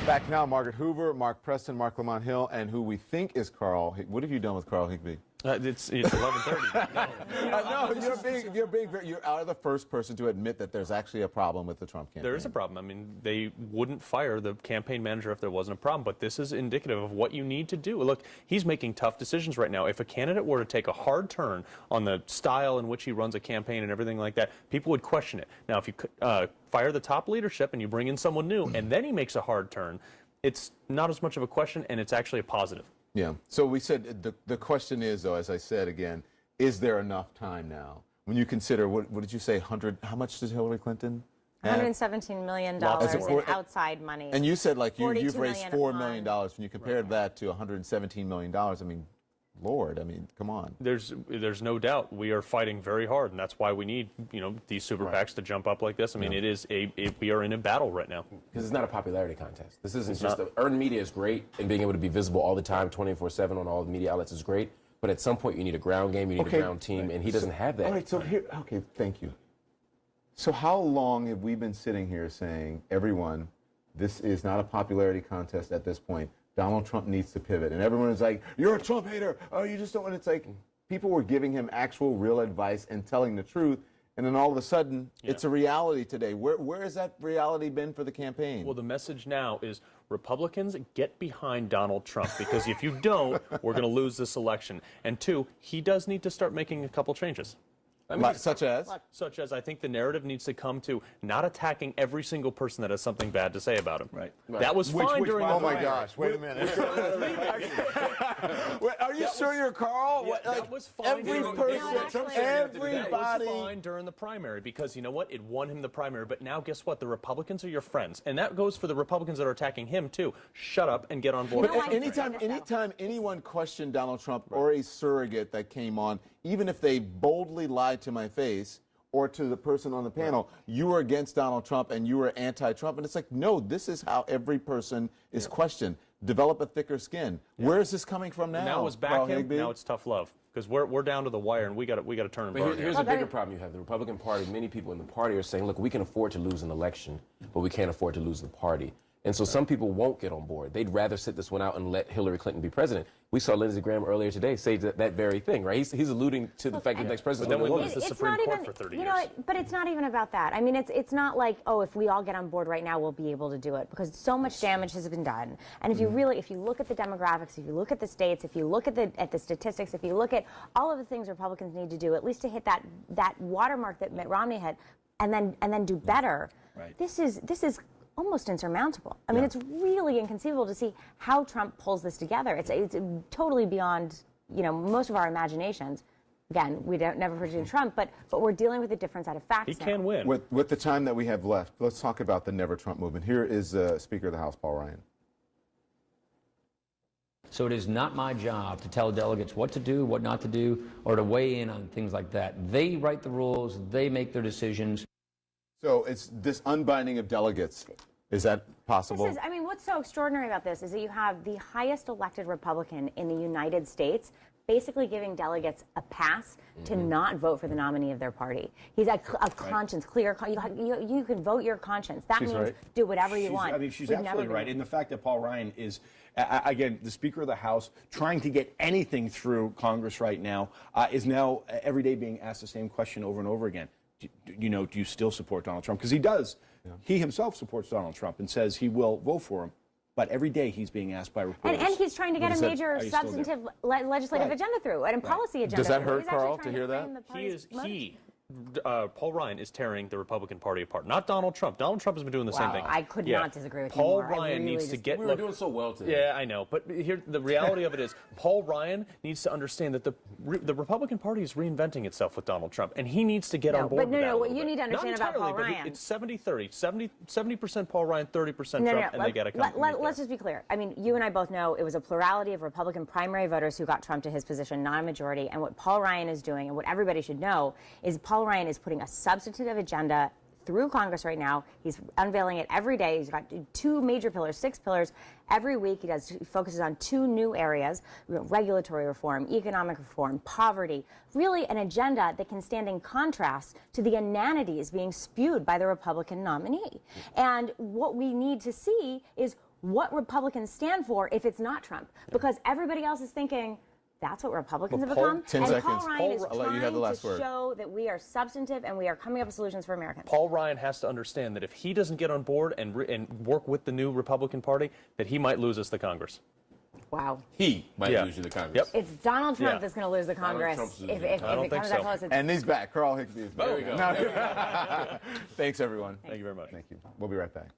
Back now, Margaret Hoover, Marc Preston, Marc Lamont Hill, and who we think is Carl. What have you done with Carl Higbie? It's 11:30. No, you're out of the first person to admit that there's actually a problem with the Trump campaign. There is a problem. I mean, they wouldn't fire the campaign manager if there wasn't a problem, but this is indicative of what you need to do. Look, he's making tough decisions right now. If a candidate were to take a hard turn on the style in which he runs a campaign and everything like that, people would question it. Now, if you fire the top leadership and you bring in someone new and then he makes a hard turn, it's not as much of a question and it's actually a positive. Yeah. So we said the question is, though, as I said again, is there enough time now? When you consider, what did you say, 100, how much did Hillary Clinton have? $117 million in outside money. And you said, like, you've raised $4 million. on- When you compared that to $117 million, I mean, Lord, I mean, come on. There's no doubt we are fighting very hard, and that's why we need, these super PACs to jump up like this. I mean, it is we are in a battle right now. Because it's not a popularity contest. This isn't just earned media is great, and being able to be visible all the time, 24/7 on all the media outlets is great. But at some point, you need a ground game, you need a ground team, and he doesn't have that. All right, so here, thank you. So how long have we been sitting here saying, everyone, this is not a popularity contest at this point. Donald Trump needs to pivot. And everyone is like, you're a Trump hater. Oh, you just don't want. It's like people were giving him actual real advice and telling the truth. And then all of a sudden, it's a reality today. Where has that reality been for the campaign? Well, the message now is Republicans, get behind Donald Trump, because if you don't, we're going to lose this election. And two, he does need to start making a couple changes. Such as? Such as I think the narrative needs to come to not attacking every single person that has something bad to say about him. Right. That was fine during the Oh, my gosh. Wait a minute. Are you sure you're Carl? Yeah, that was fine. Everybody. That was fine during the primary because, you know what? It won him the primary. But now, guess what? The Republicans are your friends. And that goes for the Republicans that are attacking him, too. Shut up and get on board. But anytime anyone questioned Donald Trump or a surrogate that came on, even if they boldly lied to my face or to the person on the panel, you were against Donald Trump and you were anti-Trump. And it's like, no, this is how every person is questioned. Develop a thicker skin. Where is this coming from now? Now it's back him, now it's tough love. Because we're down to the wire and we got to turn and burn. But here's a bigger problem you have. The Republican Party, many people in the party are saying, look, we can afford to lose an election, but we can't afford to lose the party. And so some people won't get on board. They'd rather sit this one out and let Hillary Clinton be president. We saw Lindsey Graham earlier today say that very thing, right? He's alluding to the fact that the next president. But then we lose the Supreme Court for 30 years. But it's not even about that. I mean, it's not like, oh, if we all get on board right now, we'll be able to do it, because so much damage has been done. And if you if you look at the demographics, if you look at the states, if you look at the statistics, if you look at all of the things Republicans need to do, at least to hit that watermark that Mitt Romney had, and then do better. Right. This is almost insurmountable. I mean, it's really inconceivable to see how Trump pulls this together. It's totally beyond, most of our imaginations. Again, we never predict Trump, but we're dealing with a different set of facts. He can win. With the time that we have left, let's talk about the Never Trump movement. Here is Speaker of the House, Paul Ryan. So it is not my job to tell delegates what to do, what not to do, or to weigh in on things like that. They write the rules. They make their decisions. So it's this unbinding of delegates. Is that possible? What's so extraordinary about this is that you have the highest elected Republican in the United States basically giving delegates a pass to not vote for the nominee of their party. He's a conscience, clear. You can vote your conscience. That means do whatever you want. I mean, she's absolutely right. And the fact that Paul Ryan is, again, the Speaker of the House, trying to get anything through Congress right now, is now every day being asked the same question over and over again. Do you still support Donald Trump? Because he does. Yeah. He himself supports Donald Trump and says he will vote for him. But every day he's being asked by reporters. And he's trying to get a major substantive legislative agenda through, and a policy agenda. Does that hurt, Carl, to hear that? Paul Ryan is tearing the Republican Party apart, not Donald Trump. Donald Trump has been doing the same thing. I could not disagree with you Paul more. Ryan needs to get. We were doing so well today. Yeah, I know, but here the reality of it is, Paul Ryan needs to understand that the Republican Party is reinventing itself with Donald Trump, and he needs to get on board. But what you need to understand about Paul Ryan, it's 70-30, 70% Paul Ryan, 30% Trump, and they got to come. Let's just be clear. I mean, you and I both know it was a plurality of Republican primary voters who got Trump to his position, not a majority. And what Paul Ryan is doing, and what everybody should know, is Paul Ryan is putting a substantive agenda through Congress right now. He's unveiling it every day. He's got 2 major pillars, 6 pillars. Every week he focuses on 2 new areas: regulatory reform, economic reform, poverty. Really an agenda that can stand in contrast to the inanities being spewed by the Republican nominee. And what we need to see is what Republicans stand for if it's not Trump, because everybody else is thinking that's what Republicans have become. 10 and seconds. Paul Ryan is I'll let you have the last trying to word. show that we are substantive and we are coming up with solutions for Americans. Paul Ryan has to understand that if he doesn't get on board and work with the new Republican Party, that he might lose us the Congress. Wow. He might Yeah. lose you the Congress. Yep. It's Donald Trump Yeah. that's going to lose the Congress Trump's losing if it. I don't it think comes so. that close. It's- And he's back. Carl Higbie is back. There we go. No. Thanks, everyone. Thank you very much. Thank you. We'll be right back.